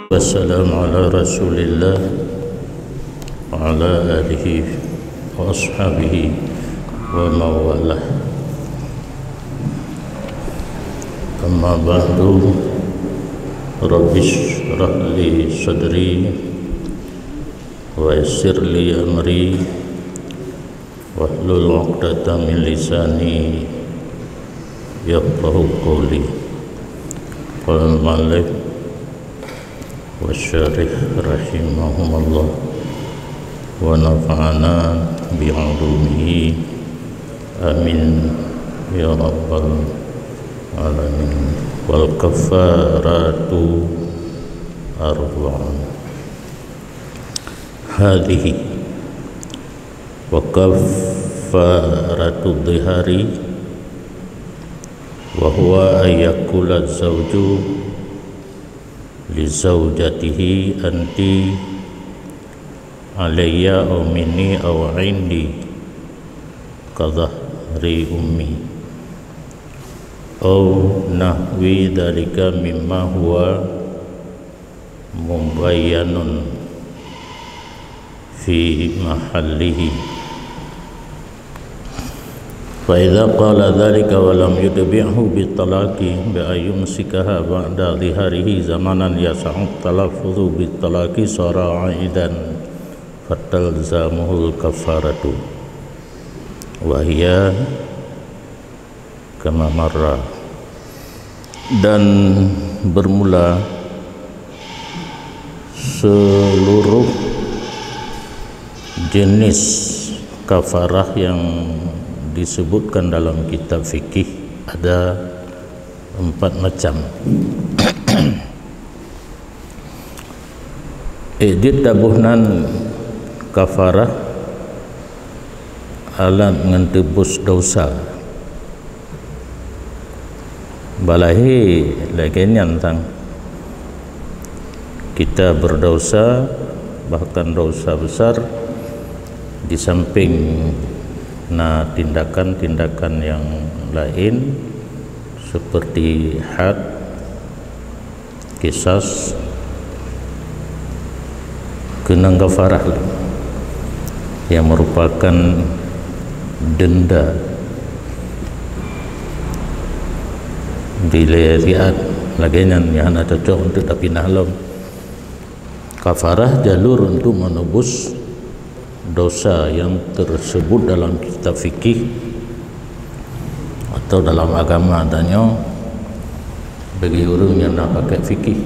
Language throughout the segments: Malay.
Wassalamu ala rasulillah wa ala alihi wa ashabihi wa mawalah. Amma ba'du, rabbi shrah li sadri wa yassir li amri wahlul 'uqdatam min lisani yafqahu qawli. Qala al-mu'allif wa syarih rahimahumullah wa nafa'ana bi'ulumihi amin ya rabbal alamin. Wal kafaratu arba'un hadhihi wa kafaratu dhihari wa huwa ayyakula zawju li zawjatihi anti alayya aw minni aw indi kadhahri ummi aw nahwi dhalika mimma huwa mubayyanun fi mahallihi. Fa idza qala dhalika wa lam yutbi'hu bitalaqi bi ayyumsikaha ba'da dhiharihi zamanan yas'u talaffuzu bitalaqi sara 'aidan fatalzamuhul kafaratu wa hiya kama marra. Dan bermula seluruh jenis kafarah yang disebutkan dalam kitab fikih ada 4 macam. Edit tabuhnan kafarah alat ngentebus dosa balahi lagian tang kita berdosa, bahkan dosa besar, di samping tindakan-tindakan yang lain seperti had, qisas, kena kafarah yang merupakan denda dileriat laginya yang cocok untuk tapi nahlom. Kafarah jalur untuk menebus dosa yang tersebut dalam kitab fikih atau dalam agama adanya bagi orang yang nak pakai fikih,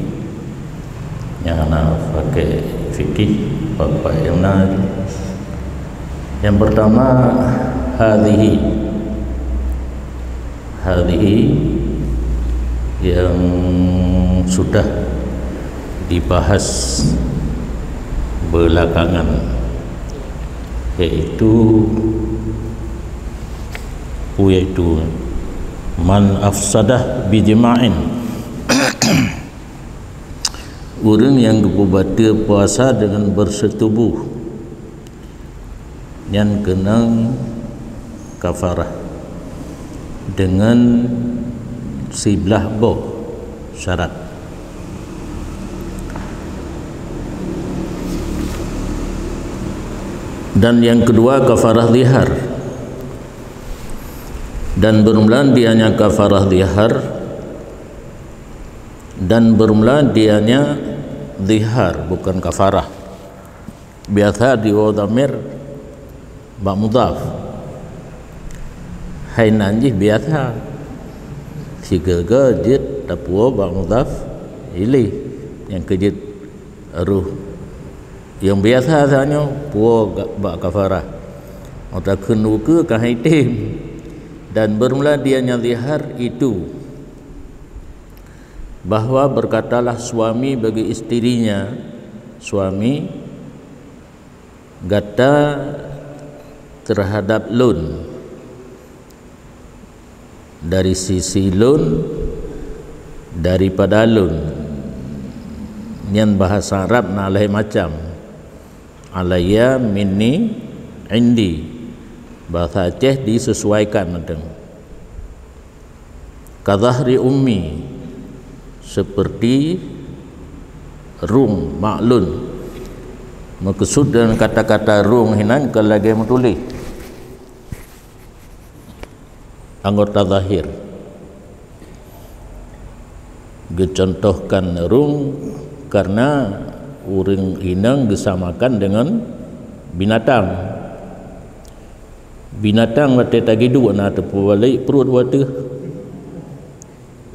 yang nak pakai fikih apa yang nak. Yang pertama hadhihi yang sudah dibahas belakangan, yaitu man afsadah bijma'in orang yang berbatal puasa dengan bersetubuh yang kena kafarah dengan sebelah boh syarat. Dan yang kedua kafarah zihar, dan bermula dianya kafarah zihar, dan bermula dianya zihar bukan kafarah. Biasa diwadamir ba mudhaf, hai nanji biasa sigaga jid tapuo ba mudhaf ili yang kejid ruh yang biasa sahaja puo bak kafarah atau kenuka kahaitim. Dan bermula dianya zihar itu bahwa berkatalah suami bagi isterinya, suami gata terhadap lun, dari sisi lun daripada lun yang bahasa Arab na lain macam alayya minni indi, bahasa Aceh disesuaikan dengan kadhahri ummi, seperti rung maklun. Maksud dengan kata-kata rung hinan ke lagi menulis anggota zahir. Dicontohkan rung karena urang inang disamakan dengan binatang. Binatang wate tagidu na tepu balik perut wate.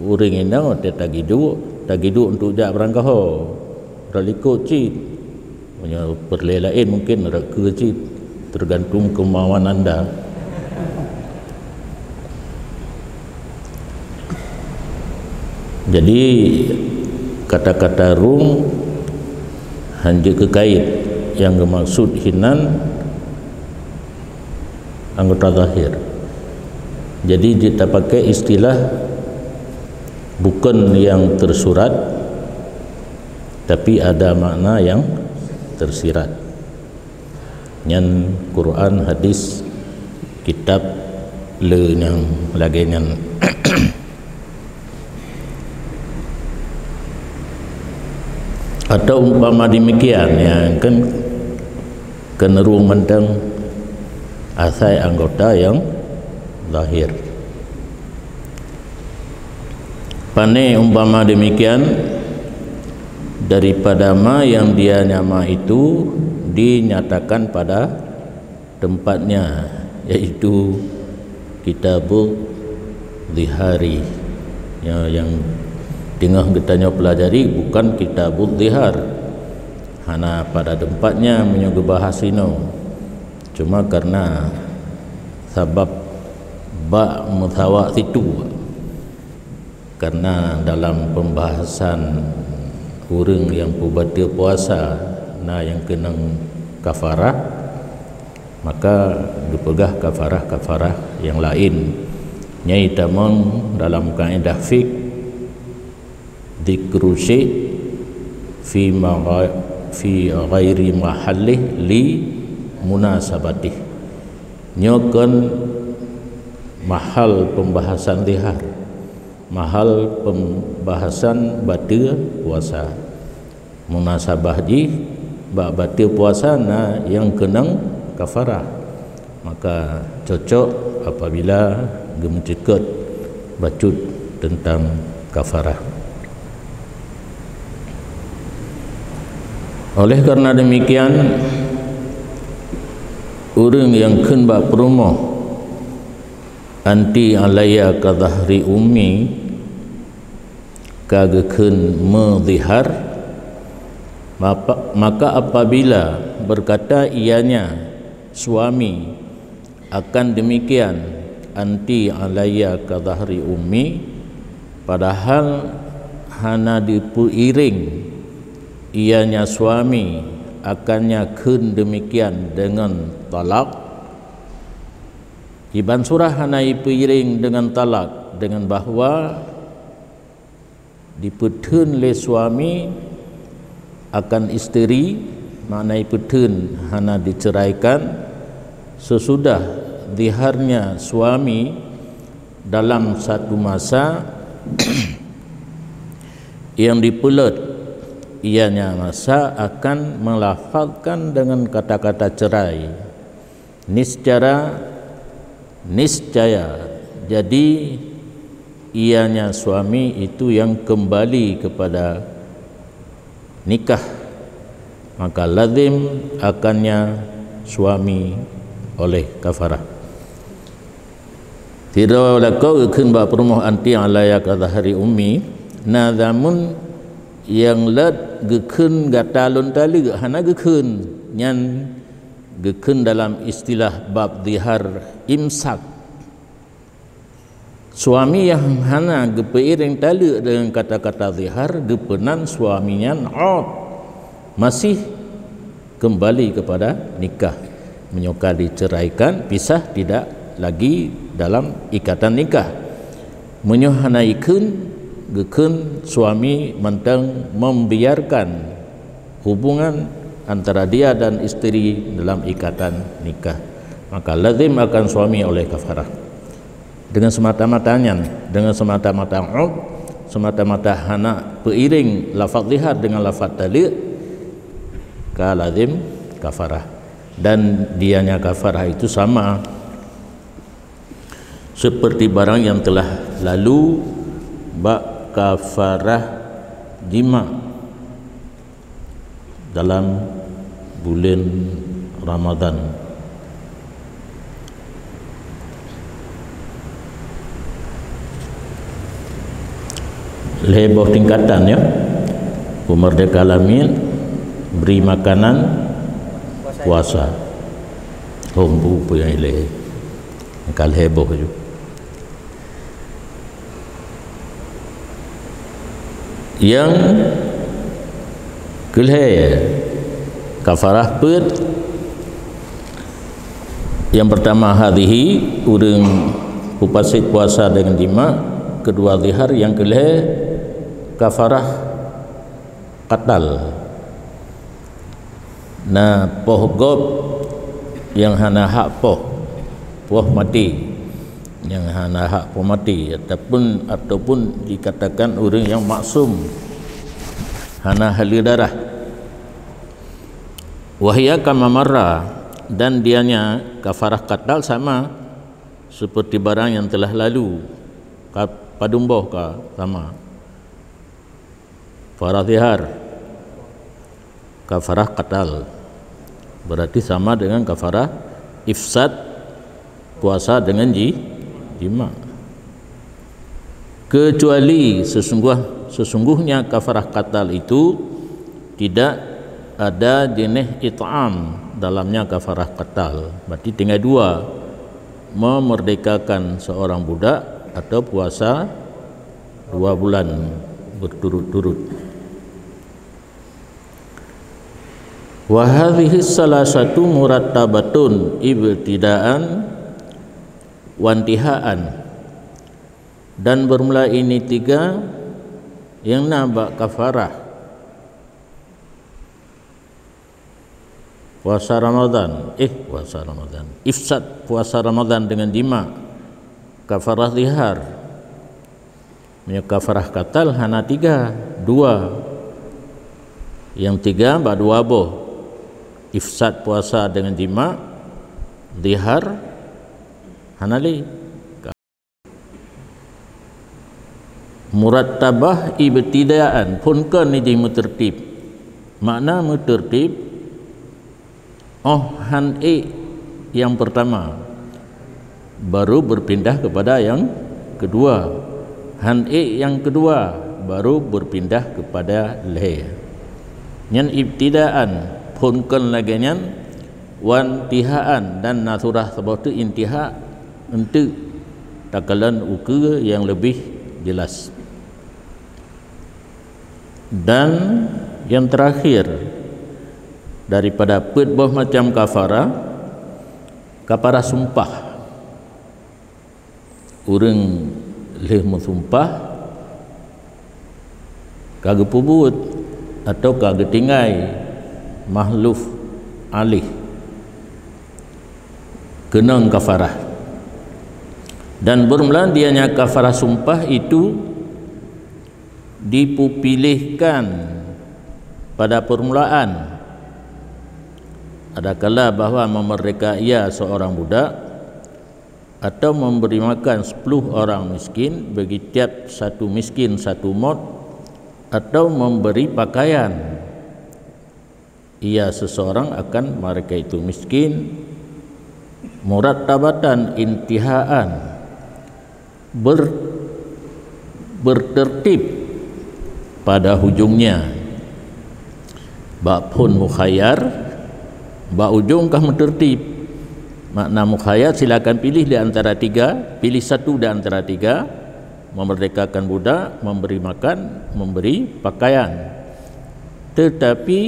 Urang inang wate tagidu untuk jak berangkaho. Raliko cit. Punya perlelain mungkin ada kecil, tergantung kemauan anda. Jadi kata-kata rung hanya kekait yang bermaksud hinan anggota zahir. Jadi kita pakai istilah bukan yang tersurat, tapi ada makna yang tersirat. Nyan Quran, hadis, kitab le yang lagi nyan. Atau umpama demikian yang kan kenerung mentang asai anggota yang zahir. Pane umpama demikian daripada ma yang dia nyama itu dinyatakan pada tempatnya, yaitu kitabul zihari yang tengah kita pelajari bukan kitabul zihar, hanya pada tempatnya menyuguh bahasino. Cuma karena sebab ba mutawak situ, karena dalam pembahasan orang yang batal puasa nah yang kena kafarah, maka dipegah kafarah yang lain. Nyai tamang dalam kaedah fiqh dzikru syai' fi ghairi mahallih li munasabatih. Nyokan mahal pembahasan zihar, mahal pembahasan batal puasa, munasabah ji batal puasa na yang kenang kafarah, maka cocok apabila gemcekut bacut tentang kafarah. Oleh karena demikian, orang yang kenba perumoh anti alaya ka dhahri ummi kageken mezihar, maka apabila berkata ianya suami akan demikian anti alaya ka dhahri ummi, padahal hana dipuiring ianya suami akannya kun demikian dengan talak. Iban surah hana ipiring dengan talak, dengan bahawa diputun le suami akan isteri, maknai putun hana diceraikan sesudah ziharnya suami dalam satu masa yang dipulut ianya masa akan melafalkan dengan kata-kata cerai niscaya. Jadi ianya suami itu yang kembali kepada nikah, maka lazim akannya suami oleh kafarah. Tidak lakau ikun ba perumuh anti alaya ka dhahri ummi nadamun yang lad gekun gatalun tali hana gekun nyan gekun dalam istilah bab zihar imsak. Suami yang hana gepeiring tali dengan kata-kata zihar gepenan suaminya masih kembali kepada nikah, menyuka diceraikan, pisah tidak lagi dalam ikatan nikah. Menyuhana ikun gekun suami mentang membiarkan hubungan antara dia dan isteri dalam ikatan nikah, maka lazim akan suami oleh kafarah. Dengan semata-matanya semata-mata hana beriring lafaz zihar dengan lafaz talik, ka lazim kafarah, dan dianya kafarah itu sama seperti barang yang telah lalu, bak kafarah jima dalam bulan Ramadan. Lebih tingkatan ya, Merdeka Alamin beri makanan puasa. Hombu punya ileh kal heboh juga. Yang kelih kafarah pet yang pertama hadhihi urang pupasit puasa dengan jima, kedua zihar, yang kelih kafarah qatal. Nah poh gob yang hana hak poh mati, yang hana hak poh mati, ataupun dikatakan orang yang maksum hana halir darah. Wahia kama marra, dan dianya kafarah qatal sama seperti barang yang telah lalu, padumboh ka sama. Kafarah zihar, kafarah qatal berarti sama dengan kafarah ifsad puasa dengan jima, kecuali sesungguhnya kafarah qatal itu tidak ada jenis it'am dalamnya kafarah qatal. Berarti tinggal dua, memerdekakan seorang budak atau puasa 2 bulan berturut-turut. Wa hadhihi salasatu murattabatun ibtidaan wantihaan, dan bermula ini 3 yang nabak kafarah puasa Ramadan, ifsad puasa Ramadan dengan jima, kafarah zihar, kafarah qatal hana 3, 2, yang 3 bak 2 boh, ifsad puasa dengan jima, zihar hana li. Murattabah ibtidaan pun kan ni mutertib, makna mutertib han yang pertama baru berpindah kepada yang kedua, han yang kedua baru berpindah kepada leh. Nyan ibtidaan punkan lagi nyan wantihaan, dan naturah sebab tu intiha untuk takalan ukur yang lebih jelas. Dan yang terakhir daripada berbuah macam kafarah sumpah. Orang leh mensumpah kagak pubut atau kagak tinggai mahluf alih kenang kafarah, dan bermula dianya kafarah sumpah itu dipilihkan pada permulaan. Adakala bahawa memerdeka ia seorang budak atau memberi makan 10 orang miskin bagi tiap satu miskin 1 mod, atau memberi pakaian ia seseorang akan mereka itu miskin, murattabatan intihaan bertertib pada hujungnya. Bak pun mukhayyar, bak ujung kah tertib. Makna mukhayyar silakan pilih di antara 3, pilih satu di antara 3, memerdekakan budak, memberi makan, memberi pakaian. Tetapi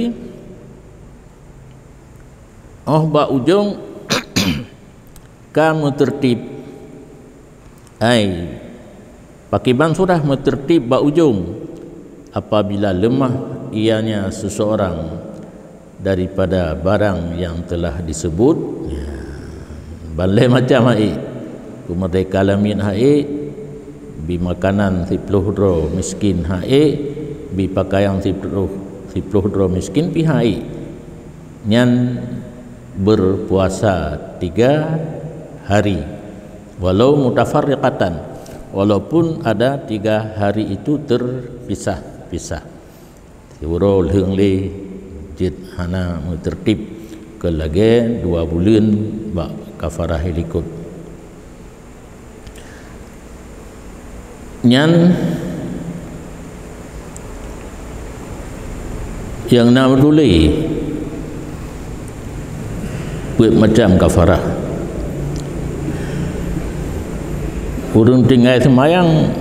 bak ujung kamu tertib, pakiban sudah tertib bak ujung apabila lemah ianya seseorang daripada barang yang telah disebut, balai macam Merdeka Alamin bi makanan 10 dro miskin hae, bi pakaian 10 dro miskin pi hae. Nyan berpuasa 3 hari walau mutafarriqatan, walaupun ada 3 hari itu terpisah-pisah. Tiuro leung le jit hana tertib ke lage 2 bulan ba kafarah likut. Nyan yang nak duli buat macam kafarah. Urang tinggal semayang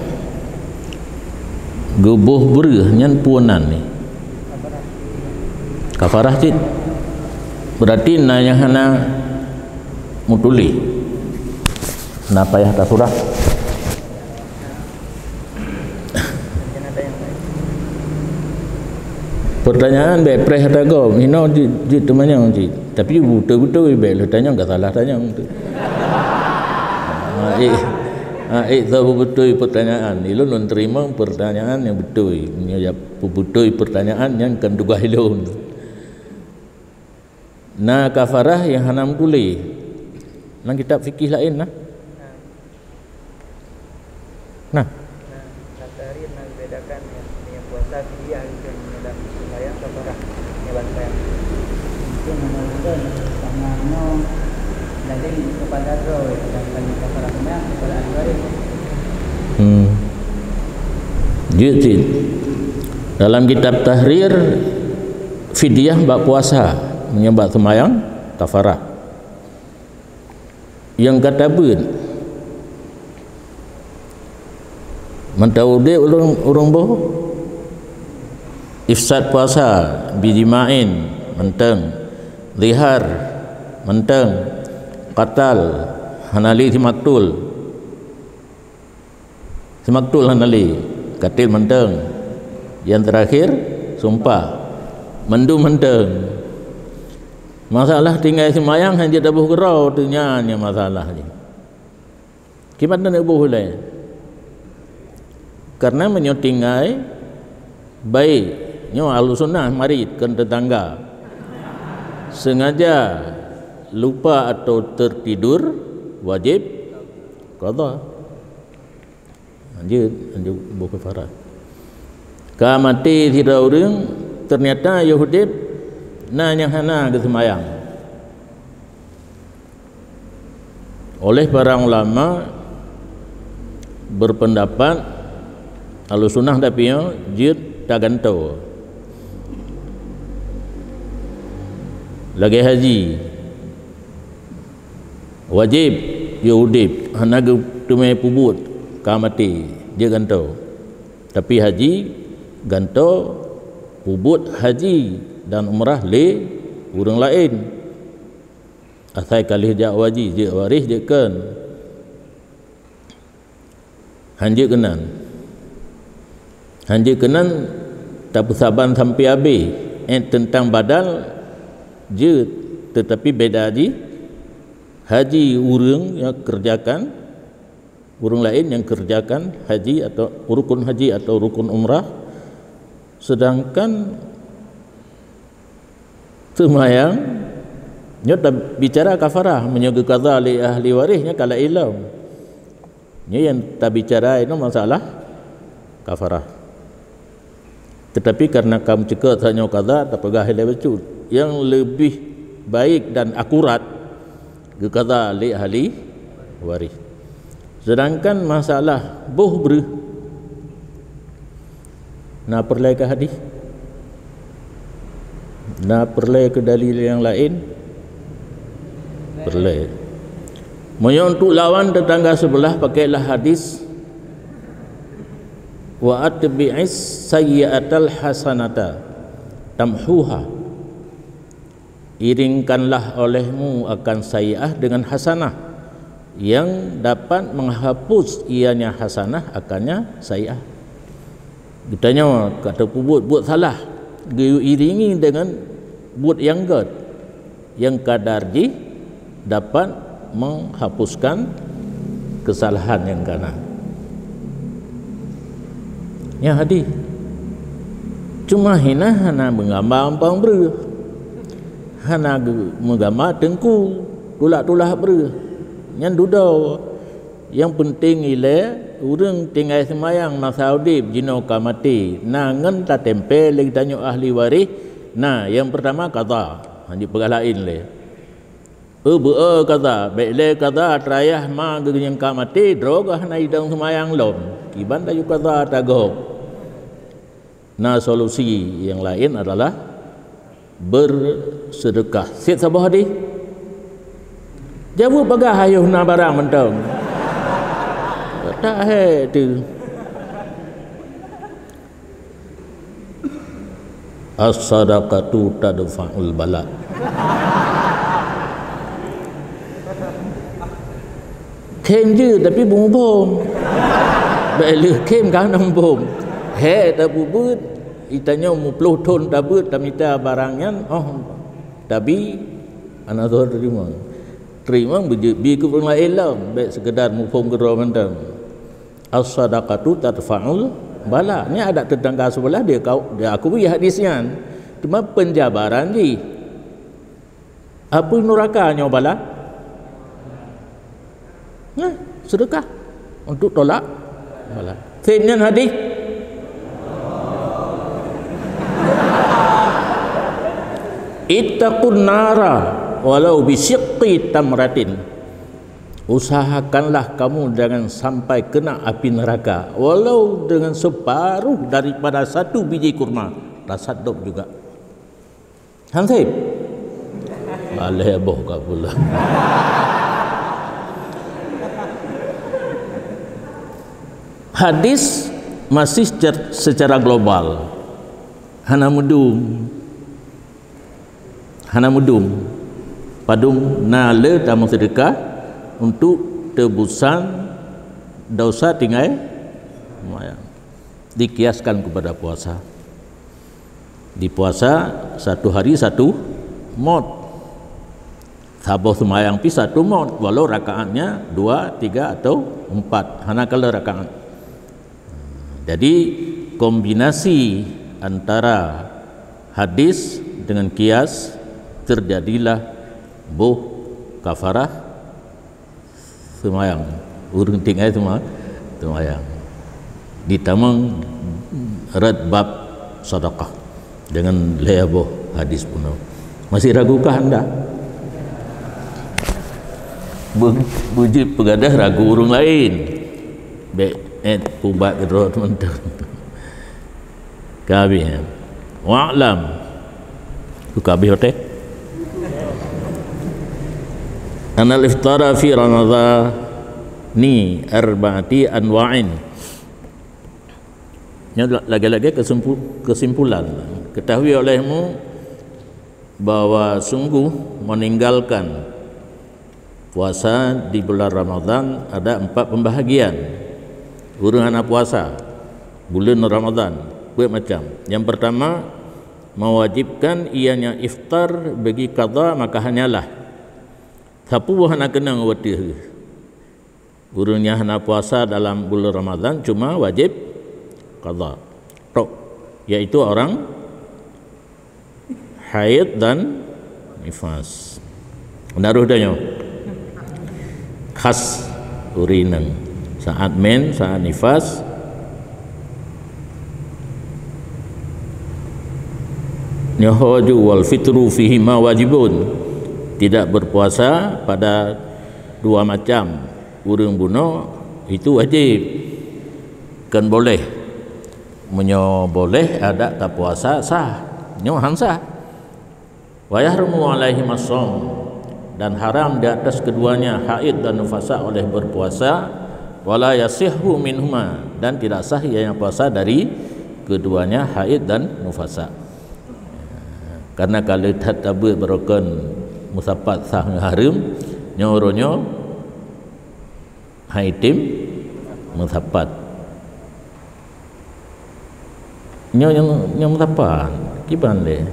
gebuh bereh nyan puanan ni kafarah cik, berarti nanya hana mutuli na payah ta surah. Pertanyaan baik preh kata kau hino di temannya cik, tapi betul-betul baik tanya enggak salah tanya betul. Tahu betul pertanyaan. Ilun non terima pertanyaan yang betul. Ya betul pertanyaan yang kan duga ilun. Nah kafarah yang hanam tuli. Nang kitab fikih lain nah. Nah. Tadi nak bedakan yang puasa dia dengan dalam sembahyang kafarah. Yang sembahyang. Itu menunjukkan sama dari kepada roh dan kafarah sembahyang kepada ahli. Jadi dalam kitab tahrir fidyah bab puasa menyebab sembahyang kafarah. Yang kata bun mentaude urang boh ifsad puasa bijimain menteng, zihar menteng, qatal hanali simaktul hanali, katil menteng, yang terakhir sumpah mendum menteng. Masalah tinggal semayang hanya tabuh gerau tu nyanyi masalah ni. Gimana nak boleh? Karena menyotinggai baik nyo alusunah mari kan tetangga sengaja lupa atau tertidur wajib qada. Lanjut buku kafarah. Ka mati tidak urang ternyata Yahudi nanya hana ke semayang. Oleh para ulama berpendapat alusunah tapi jid tak ganto lagi haji wajib Yahudi hana ke tumai pubut kamati dia ganto, tapi haji ganto pubut haji dan umrah le urang lain asai kalih jak wajib je waris je kan hanje kenan tak saban sampai habis tentang badal je, tetapi beda haji urang yang kerjakan urang lain yang kerjakan haji atau rukun haji atau rukun umrah, sedangkan semayang nya tak bicara kafarah menyoga qada li ahli warisnya kala ilam nya yang tak bicara itu masalah kafarah. Tetapi karena kamu cekut hanya qada tak pegah le becut yang lebih baik dan akurat ke qada li ahli waris. Sedangkan masalah boh ber na perlai ke hadis, nak perlai ke dalil yang lain perlai. Moyo untuk lawan tetangga sebelah pakailah hadis wa atbi'is sayyi'atal hasanata tamhuha, iringkanlah olehmu akan sayyi'ah dengan hasanah yang dapat menghapus ianya hasanah akannya sayyi'ah. Ditanya kata buat salah diiringi dengan buat yang gad yang kadarji dapat menghapuskan kesalahan yang kana. Ya hadis. Cuma hina hana menggambar ampang ber. Hana menggambar tengku, tulah-tulah ber. Yang dudau. Yang penting ile urang tinggal semayang masa udip jino kamati. Nangan tak tempel lagi tanya ahli waris. Nah, yang pertama qada. Hanya pergalain le. Kata, baiklah kata terayah ma yang kamati drogah na idang semayang lom. Kiban tayu kata tagok. Nah, solusi yang lain adalah bersedekah. Sit sabah di. Jabu bagah hayuh na barang mentong. Tak hai tu. As-sadaqatu tadfa'ul bala. Kem je tapi bom. Baiklah kem kan bom. He tak bubut. Itanya 50 ton tabut tamita barangnya. Oh. Tapi anak tu terima bi ke orang lain lah. Baik sekedar mufum kedua mentang. As-sadaqatu tadfa'ul bala. Ni ada tetangga sebelah dia aku beri hadisnya. Cuma penjabaran je. Apa nurakanya bala? Nah, sedekah untuk tolak bala. Fahamnya hadis. Ittaqun nara walau bisyiqqi tamratin. Usahakanlah kamu jangan sampai kena api neraka walau dengan separuh daripada satu biji kurma. Tasadduk juga. Hansib. Aleh boh ka pula. Hadis masih secara global. Hana mudum padung nale tamu sedekah untuk tebusan dosa tinggal dikiaskan kepada puasa. Di puasa satu hari satu mod. Saboh semayang pi satu mod walau rakaatnya 2, 3 atau 4. Hana kala rakaat. Jadi kombinasi antara hadis dengan kias terjadilah buh kafarah semayang. Urang tinggal semayang. Ditamang rad bab sedekah dengan leaboh hadis pun. Masih ragukah anda? Bujib pegadah ragu urang lain. Baik pubat kedua teman-teman. Kabih. Wa'lam. Tu kabih hote. Anal iftara fi Ramadhan ni arba'ati anwa'in. Ini lagi-lagi kesimpulan. Ketahui olehmu bahwa sungguh meninggalkan puasa di bulan Ramadhan ada 4 pembahagian. Urang anak puasa bulan Ramadhan buat macam. Yang pertama mewajibkan ianya iftar bagi qada maka hanyalah sapu hana kena ngawati. Urangnya hana puasa dalam bulan Ramadhan cuma wajib qada. Tok yaitu orang haid dan nifas. Naruh danyo khas urinan saat men, saat nifas nyahaju wal fitru fihi ma wajibun. Tidak berpuasa pada 2 macam. Urang bunuh itu wajib. Kan boleh. Menyo boleh ada tak puasa sah. Nyo sah. Wa yahrumu alaihi as-shaum dan haram di atas keduanya haid dan nifasa oleh berpuasa. Wala yasihhu minhuma dan tidak sah yang puasa dari keduanya haid dan nufasa. Karena kalau tatabur berokon musapat sah haram nyoronyo haitim musapat nyo musapat kiban le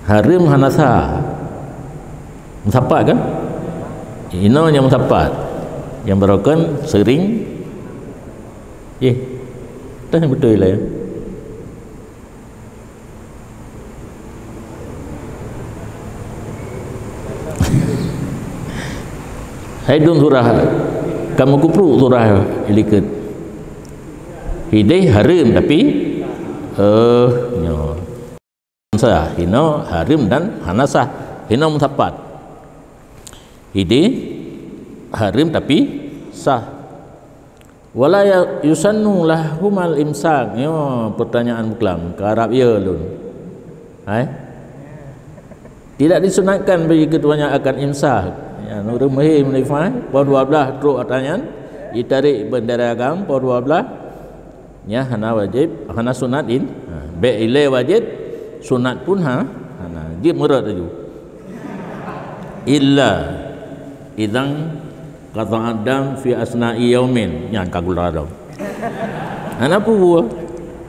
haram hanasa musapat kan ino nya musapat yang berokon sering Atas betul lah ya. Haidun surah kamu kupru surah ilikat hidai harim tapi nyo sah hino harim dan hanasah hino mutapat hidai harim tapi sah wala yusannu lahumal imsak nyo pertanyaan muklam ke Arab ya lun tidak disunatkan bagi keduanya akan imsak ya nurul muhim nifai po 12 teruk atanyan ditarik bendera agam po 12 nya hana wajib hana sunat in be ile wajib sunat pun hana dia murat tu illa idang kata adam fi asna'i yaumin yang kaguladam ana pu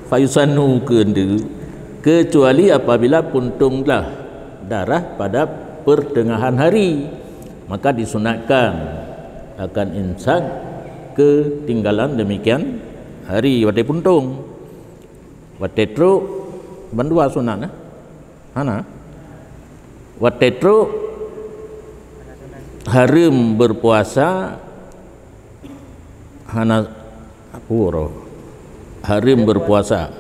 fayusanu kendu kecuali apabila puntunglah darah pada pertengahan hari maka disunatkan akan imsak ketinggalan demikian hari wate puntung wate truk bandua sunat hana wate truk harim berpuasa hana apuro harim berpuasa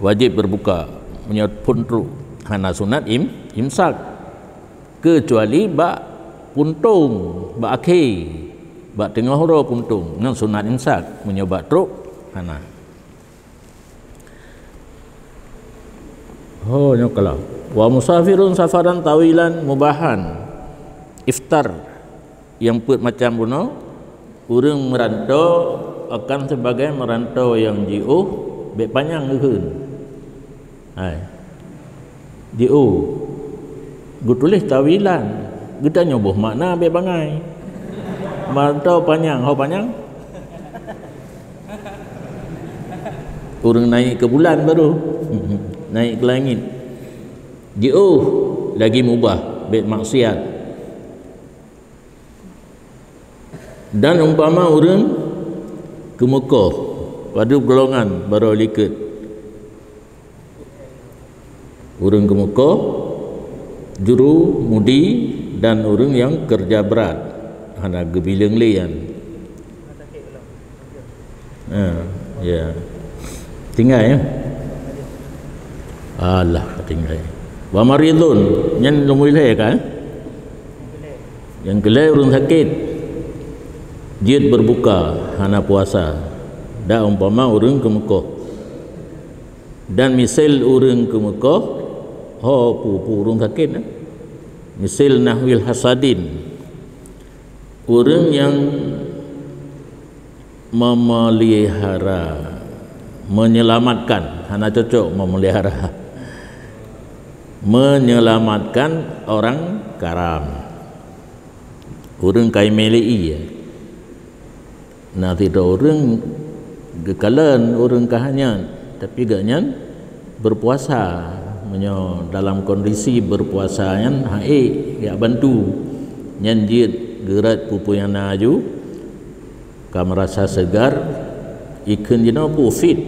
wajib berbuka menyebut puntruk hana sunat imsak kecuali bak puntung bak akhir bak tengah hura puntung dengan sunat imsak menyebut truk hana nyokala wa musafirun safaran tawilan mubahan iftar yang put macam buno urang merantau akan sebagai merantau yang jauh be panjang geun jauh gutulis tawilan kita nyoboh makna be bangai merantau panjang panjang urang naik ke bulan baru naik ke langit jauh lagi mubah be maksiat dan umpama orang ke Mekah pada golongan baru liket orang ke Mekah juru mudi dan orang yang kerja berat hana gebilang lian ya tinggal ya alah tinggal wa maridun yang lumulai kan yang gelai orang sakit jid berbuka hana puasa dah umpama orang ke Mekah dan misal orang ke Mekah orang sakit misal nahwil hasadin orang yang memelihara menyelamatkan hana cocok memelihara menyelamatkan orang karam orang kai melei nah tidak orang gekalan orang kahanyan tapi gaknya berpuasa menyo dalam kondisi berpuasa yang ya bantu nyanjit gerat pupu yang naju ka merasa segar ikan jena pu fit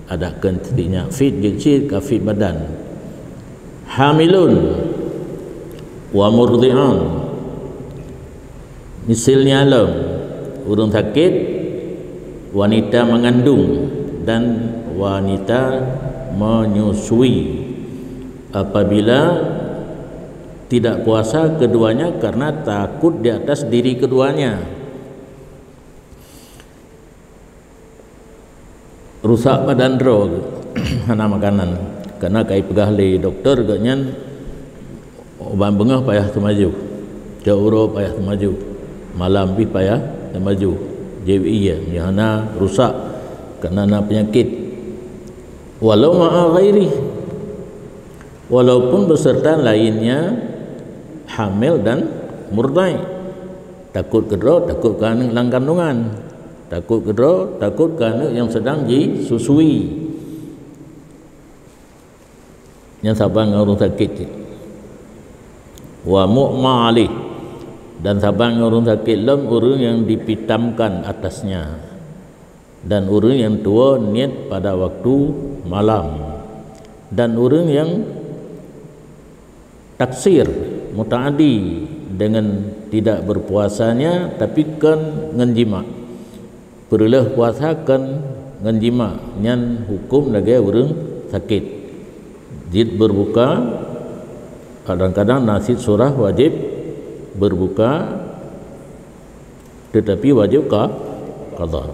ada kan tidaknya fit jecit ka fit badan hamilun wa murdi'an misalnya alam orang sakit wanita mengandung dan wanita menyusui apabila tidak puasa keduanya karena takut di atas diri keduanya rusak badan drog hana makanan karena kai pegah le doktor ganyan oban bengah payah temaju jauh payah temaju malam pi payah temaju JWI ya hana rusak karena penyakit walau ma'a ghairi walaupun beserta lainnya hamil dan murdai takut kedro takut kerana dalam kandungan takut kedro takut kerana yang sedang disusui yang sabang orang sakit wa mu'ma'alih dan sabang orang sakit lam orang yang dipitamkan atasnya dan orang yang tua niat pada waktu malam, dan orang yang taksir mutaaddi dengan tidak berpuasanya tapi kan ngenjima, perlah puasa kan ngenjima nyan hukum lagi orang sakit. Jid berbuka, kadang-kadang nasid surah wajib berbuka tetapi wajib qada.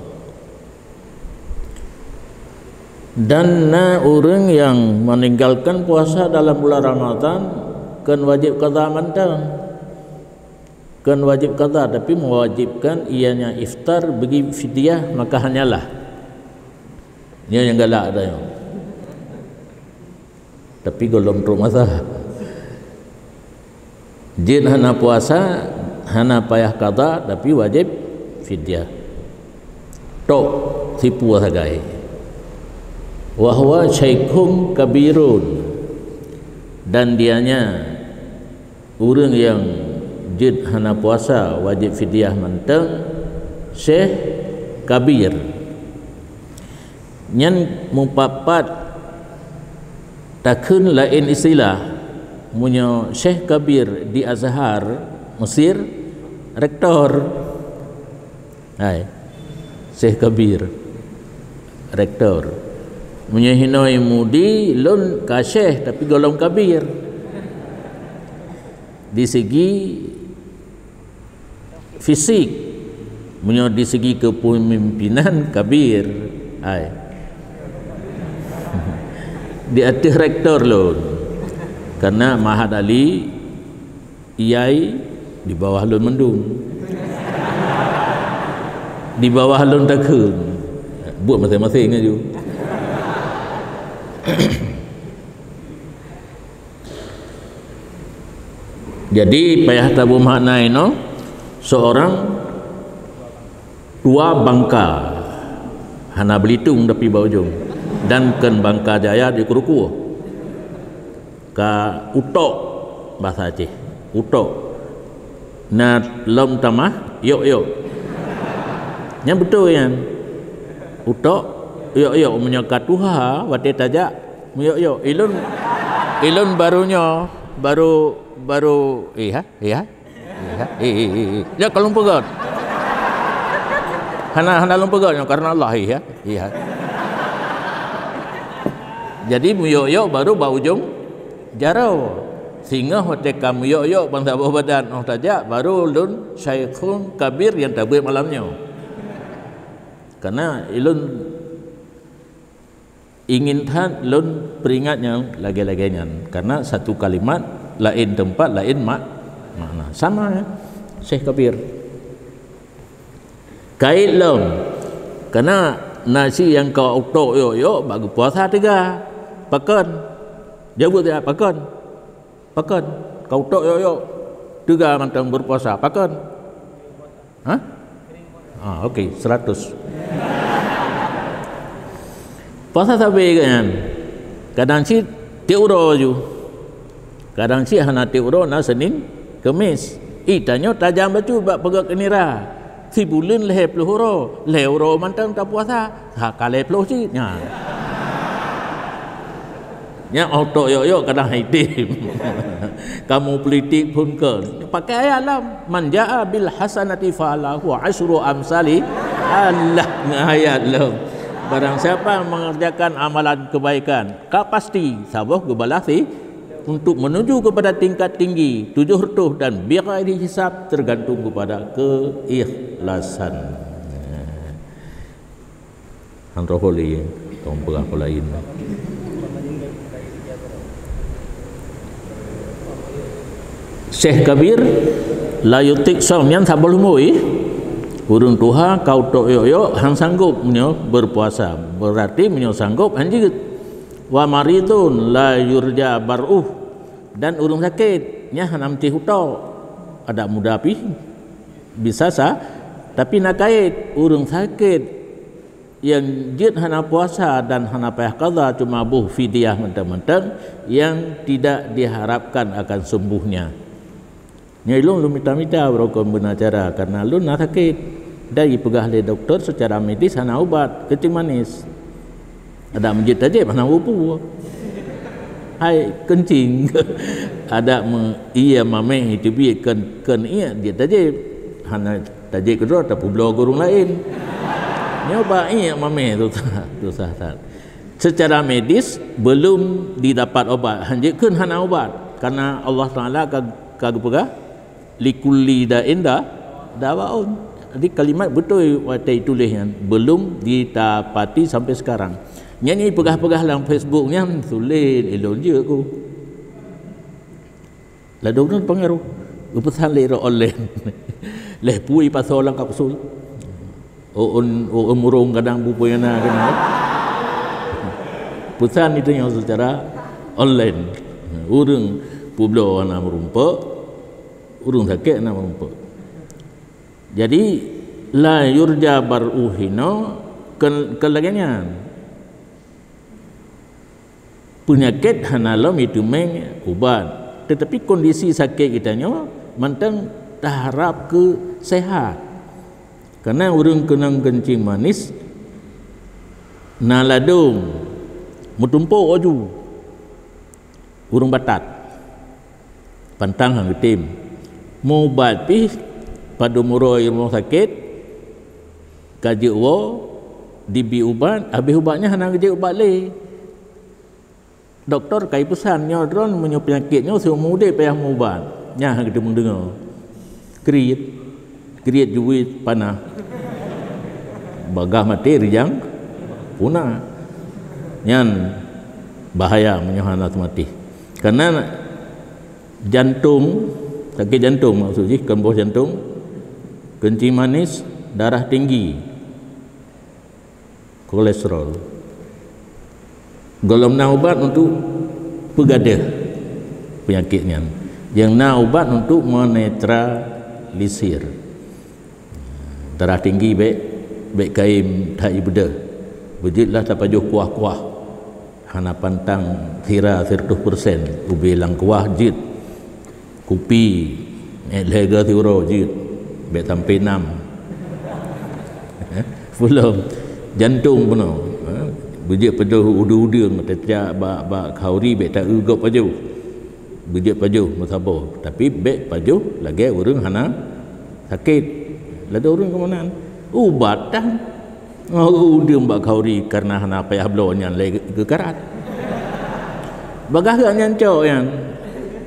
Dan orang yang meninggalkan puasa dalam bulan Ramadan kan wajib qada mantang, kan wajib qada, tapi mewajibkan ianya iftar bagi fidyah, maka hanyalah dia yang galak ada yang. Tapi golong rumah jin hana puasa hana payah qada tapi wajib fidyah. Tok tipu sagai. Wa huwa syaikhun kabirun, dan dianya orang yang jid hana puasa wajib fidyah manteng syekh kabir. Nyan mupapat takun lain istilah munyo syekh kabir di Azhar Mesir, rektor. Hai syekh kabir rektor. Munyo hinoi mudi lun ka syekh tapi golong kabir. Di segi fisik, munyo di segi kepemimpinan kabir. Hai di atas rektor lun, karena Mahad Ali iai di bawah lun mendung, di bawah lun takun buat masing-masing aja. Jadi payah tabu maknai no, seorang dua bangka hana Belitung tapi Baujung, dan ken Bangka Jaya di Kuruku ka utok bahasa Aceh utok na lom tamah yok yang betul yang utok yok menyokat tuha wate tajak yok ilun barunya baru ya kalau pegat hana lumpegat karena Allah ya. Jadi muyok baru baujung jarau, sehingga hotel kamu yok bangsa bawah badan saja baru lun syaikhun kabir yang tabir malamnya. Karena ilun ingin tan lun peringatnya lagi-laginya, karena satu kalimat lain tempat lain makna sama ya syekh kabir. Kait lom, karena nasi yang kau utok yok bagi puasa tiga. Pakan jawab dia pakan kau tok yo tiga mantang berpuasa pakan okey 100 puasa sabi kan kadang si tiuro ju kadang si hana tiuro na Senin Kemis tanyo tajam baju bak pegak kenira si bulan leh peluhuro leuro mantang tak puasa kale peluh si nya nya auto yo kadang hitim kamu politik pun ke pakai ayat lah man jaa bil hasanati falahu asyru amsali Allah ayat lah barang siapa mengerjakan amalan kebaikan pasti sabah gebalasi untuk menuju kepada tingkat tinggi 700 dan biar dihisab tergantung kepada keikhlasan. Antroholi kaum pegah lain. Syekh kabir la yutik som yang tak boleh mui urung tuha kau tok yo hang sanggup menyo berpuasa berarti menyo sanggup anjing wa maridun la yurja baruh dan urung sakit nya hanam ti huto ada muda pi bisa tapi nak kait urung sakit yang jid hana puasa dan hana payah qada cuma buh fidyah mentang-mentang yang tidak diharapkan akan sembuhnya. Nyai lun minta berokon benar cara karena lun nak sakit dari pegah oleh doktor secara medis hana ubat kencing manis. Ada menjid tajib hana upu. Hai kencing. Ada iya mameh itu bi kan iya dia tajib. Hana tajib kedua tapi belah gurung lain. Nyoba iya mameh tu sah. Secara medis belum didapat obat. Hanjikeun hana obat karena Allah Taala kagak pegah likulli da'in dawaun. Jadi kalimat betul watai tulisnya belum didapati sampai sekarang. Nyanyi pegah-pegah dalam Facebooknya tulis elok je aku. Lah doktor pengaruh pesan lera online. Leh pui pasal lang kapsul. O murung kadang bupuyana kena. Pesan itu yang secara online. Urang publo ana merumpa, urang sakit ana merumpa. Jadi la yurja baruhino kelagannya. Penyakit hanalam itu meng ubat, tetapi kondisi sakit kitanya mantang taharap ke sehat. Karena urang kenang kencing manis naladung mutumpuk aju urang batat pantang hang tim mau ubat pi pada muroi rumah sakit kaji wo dibi ubat habis ubatnya hana kerja ubat le doktor kai pesan nyodron menyo penyakitnya seumur muda payah mau ubat nya kita mendengar kriat duit panah bagah mati rijang punah nyan bahaya menyohana mati karena jantung sakit jantung maksudnya kembuh jantung kencing manis darah tinggi kolesterol golom na ubat untuk pegadah penyakitnya yang na ubat untuk menetralisir darah tinggi baik kaim tak ibadah bejitlah tak pajuh kuah-kuah hana pantang kira 100% ubi lang kuah jit kopi lega tiuro jit baik sampai 6 belum jantung penuh bejit pajuh udu-udung tetap bak kauri baik tak ugop pajuh bejit pajuh masabo tapi baik pajuh lagi urang hana sakit lada urang kemana ubat dah dia mbak kauri karena hana payah blonya lagi kekarat bagah yang cok yang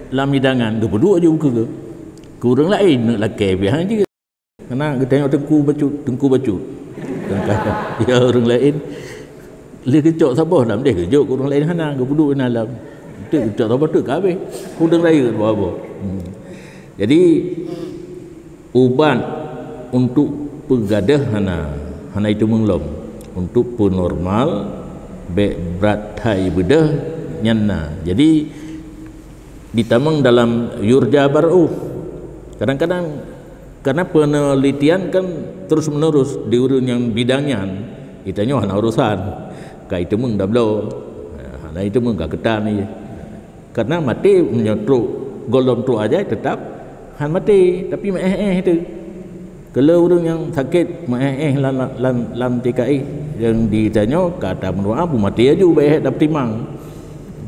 lam hidangan berdua je ke kurang lain nak laki biar je karena kita tengok tengku bacut ya orang lain dia kecok sabah dalam dia kejok orang lain hana berdua dalam tu kecok sabah tu kabeh kurang lain apa jadi ubat untuk pegadah hana itu menglom untuk penormal berat hai bedah nyana jadi ditamang dalam yurja baru kadang-kadang karena penelitian kan terus menerus di urun yang bidangnya itanya hana urusan ka itu mung dablo hana itu mung ka ketan ni karena mati menyotruk golom tu aja tetap han mati tapi itu kalau orang yang sakit lam TKI yang ditanya kata menurut abu mati aja baik dapat timang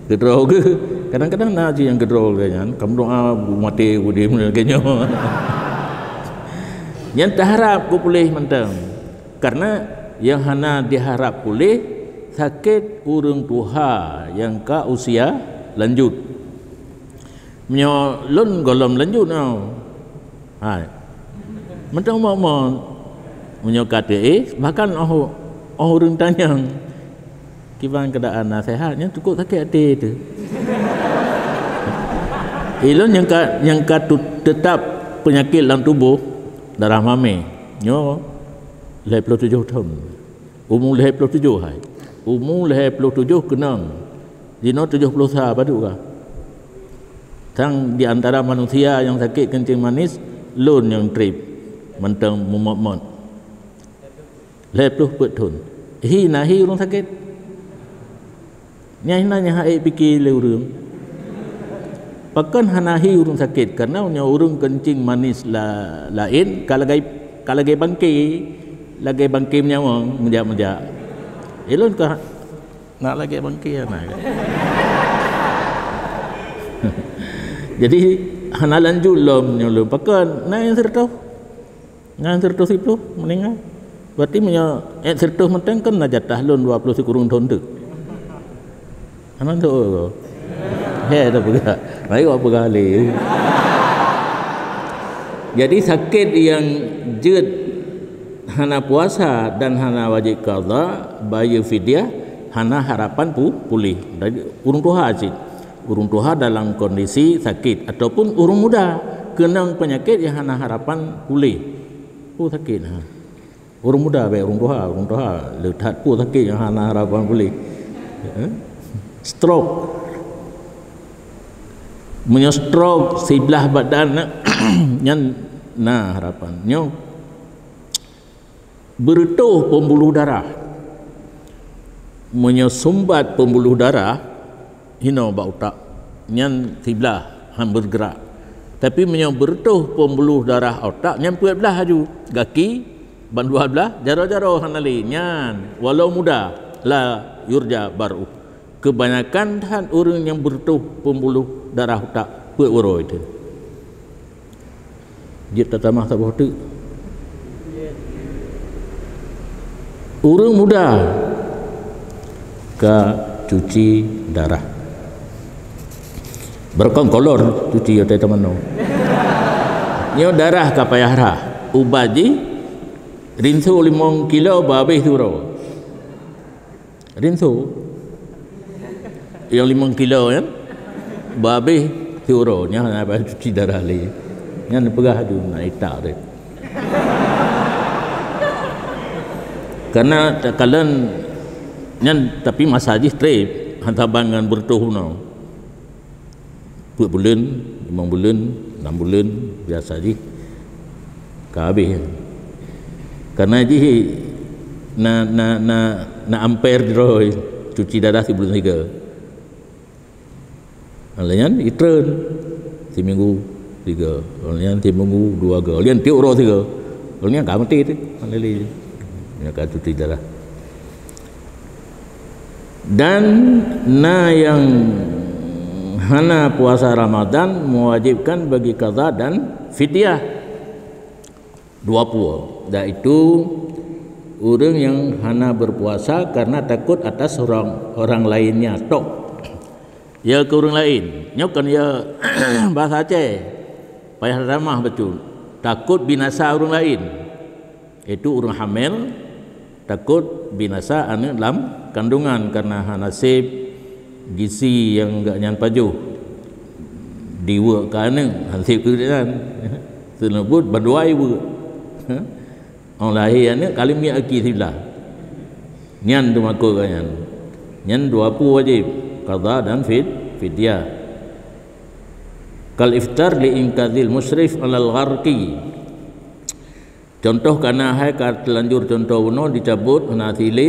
kedrol ke kadang-kadang naji yang kedrol kayaknya kamu doa mati budi kayaknya yang terharap ku pulih mentang karena yang hana diharap pulih sakit urang tuha yang ka usia lanjut menyo lun golom lanjut no hai macam mau menyokate bahkan orang tanya kiban keadaan nasihatnya cukup sakit hati itu ilun yang tetap penyakit dalam tubuh darah mame nyo 57 tahun umur 57 hai umur 57 kenang dino 70 sah padu ka tang di antara manusia yang sakit kencing manis lun yang trip mentang memot lepluh betul nahi orang sakit nyai hai fikir le urang pakan hanahi orang sakit karena orang kencing manis lain kalau gaib kalau lagi bangki menyawang menjak elon ka nak lagi bangki anak. Jadi hanalan julom nyulum pakan na yang serta ngan serta sipu meninggal berarti punya serta menteng kan na jatah lon 20 kurung tahun tu anak tu he dah pegah baik apa kali. Jadi sakit yang jed hana puasa dan hana wajib qada bayu fidyah hana harapan pulih dari urung tuha cik urung tuha dalam kondisi sakit ataupun urung muda kenang penyakit yang hana harapan pulih sakit urung muda baik urung tuha letak sakit yang hana harapan pulih stroke stroke sebelah badan yang harapannya bertuh pembuluh darah menyumbat pembuluh darah hino ba utak nyan sebelah bergerak tapi bertuh pembuluh darah otak nyan 14 haju gaki ban 12 jaro-jaro hanali nyan walau muda la yurja baru kebanyakan han orang yang bertuh pembuluh darah otak wero itu dia tatamah tak bohtu orang muda ke cuci darah berkongkolor cuci ya teman-teman nyo darah ka payahra ubaji rinsu 5 kilo babih turo rinsu yang 5 kilo kan babih turo nya apa cuci darah li nya pegah tu nak itak dia karena kalian nyan tapi masajih trip hantar bangan bertuh no 2 bulan 5 bulan 6 bulan biasa je habis karena je na ampere droy cuci darah sebelum 3 alian itren seminggu 3 alian seminggu 2 ga alian tiuk ro 3 alian ka mati tu alili nya ka cuci darah dan yang hana puasa Ramadan mewajibkan bagi qada dan fidyah 20 dan itu orang yang hana berpuasa karena takut atas orang lainnya tok ya ke orang lain nyokan ya bahasa Aceh payah ramah betul takut binasa orang lain itu orang hamil takut binasa anak dalam kandungan karena nasib gizi yang enggak nyan pajuh diwa ke anak nasib kemudian selebut berdoa ibu orang lahir anak kali mi aki sebelah nyan tu makul nyan 20 wajib qada dan fidyah kal iftar li inkadil musrif alal gharqi contoh karena hai telanjur contoh uno dicabut nasile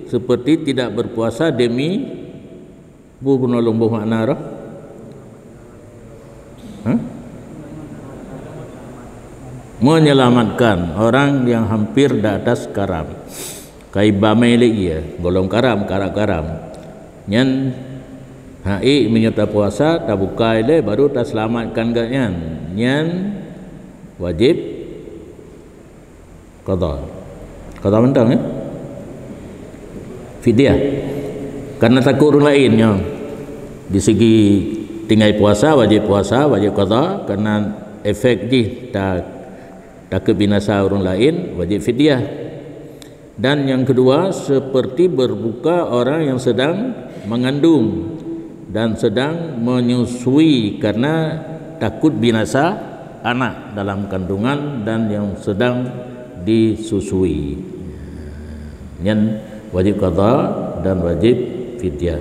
seperti tidak berpuasa demi bunuh lomboh makna roh menyelamatkan orang yang hampir di atas karam kaibamai lagi ya golong karam nyan hai menyerta puasa tak buka ile baru tak selamatkan gak nyan wajib qada mentang ya fidyah karena takut orang lain ya. Di segi tinggal puasa wajib qada karena efek ji takut binasa orang lain wajib fidyah dan yang kedua seperti berbuka orang yang sedang mengandung dan sedang menyusui karena takut binasa anak dalam kandungan dan yang sedang disusui yang wajib qada dan wajib fidyah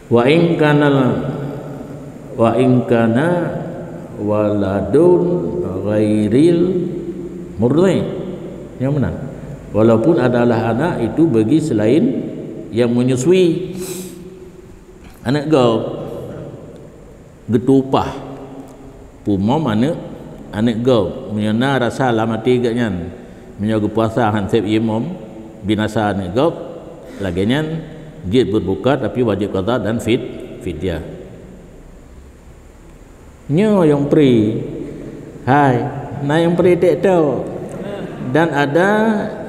wa in kana waladun ghairil murdi yang mana walaupun adalah anak itu bagi selain yang menyusui anak kau getupah pumom anak anik go menyana rasa lama tiga nyan menyogu puasa hansip imam binasa anik go lagi nyan jid berbuka tapi wajib qada dan fidyah. Nyo yang pri hai nah yang pri tak tahu. Dan ada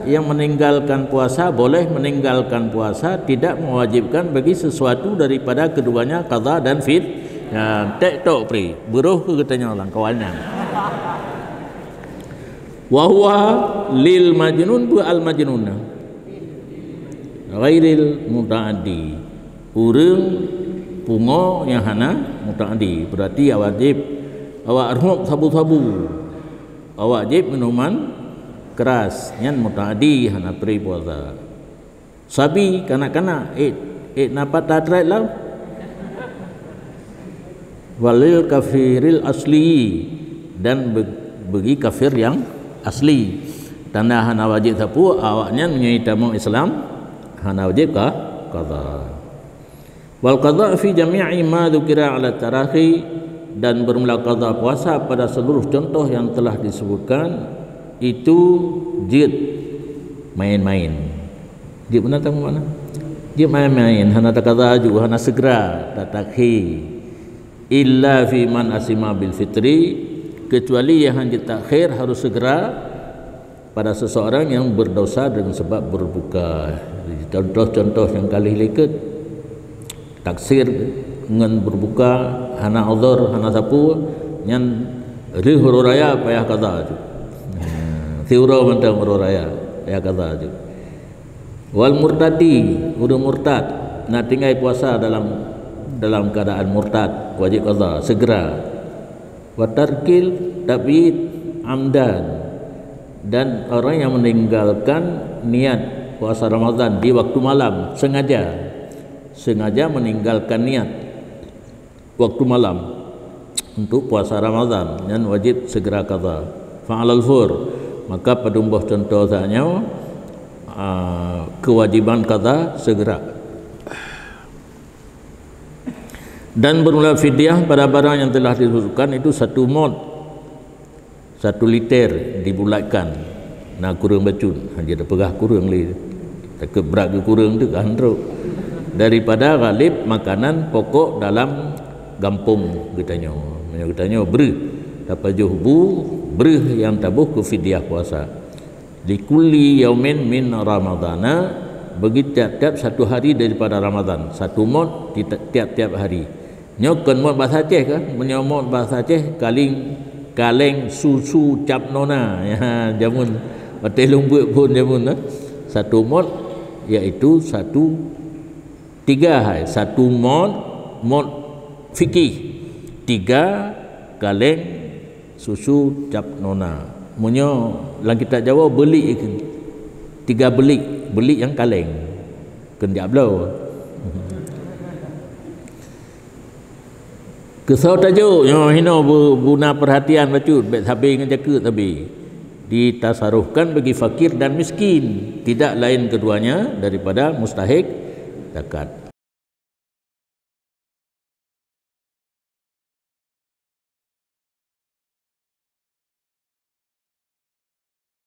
yang meninggalkan puasa, boleh meninggalkan puasa tidak mewajibkan bagi sesuatu daripada keduanya qada dan fidyah. Tak tahu pri buruh ke katanya orang kawannya. Wa huwa lil majnun bu al majnuna ghairil mutaaddi. Urang pungo yang hana mutaaddi berarti wajib awak arhum sabu-sabu. Awak wajib minuman keras yang mutaaddi hana pri puasa. Sabi kanak-kanak napa tatret lah. Walil kafiril asli dan bagi kafir yang asli. Tanda hana wajib sapu awaknya menyai tamu Islam hana wajib ka qada. Wal qada fi jami'i ma dzukira 'ala tarahi dan bermula qada puasa pada seluruh contoh yang telah disebutkan itu jid main-main. Jid benar tahu mana? Jid main-main hana qada juga hana segera tatakhi illa fi man asima bil fitri, kecuali yang hanya takhir harus segera pada seseorang yang berdosa dengan sebab berbuka. Contoh-contoh yang kali liket taksir dengan berbuka hana uzur hana sapu yang rihur raya payah qada tu. Tiura mentang raya payah qada tu. Wal murtadi urang murtad nak tinggal puasa dalam keadaan murtad wajib qada segera. Wa tarkil tabid amdan dan orang yang meninggalkan niat puasa Ramadan di waktu malam sengaja meninggalkan niat waktu malam untuk puasa Ramadan dan wajib segera qada. Fa'alal fur maka pedumbuh contohnya kewajiban qada segera. Dan bermula fidyah pada barang yang telah disebutkan itu 1 mod 1 liter dibulatkan nak kurang bacun hanya ada pegah kurang li tak berat ke kurang tu handruk daripada galib makanan pokok dalam gampung katanya ber tapajuh bu ber yang tabuh ke fidyah puasa likulli yaumin min ramadana bagi tiap-tiap 1 hari daripada Ramadan 1 mod tiap-tiap hari. Nyokan mod bahasa Aceh ke? Menyomot bahasa Aceh kaleng susu cap nona ya jamun batai lumbuk pun jamun 1 mod iaitu 3 hai 1 mod fikih 3 kaleng susu cap nona. Munyo lang kita Jawa beli 3 beli yang kaleng kendiak belau. Kesau tajuk yo hino guna perhatian bacut bet sabi ngejaka tabi ditasaruhkan bagi fakir dan miskin tidak lain keduanya daripada mustahik zakat.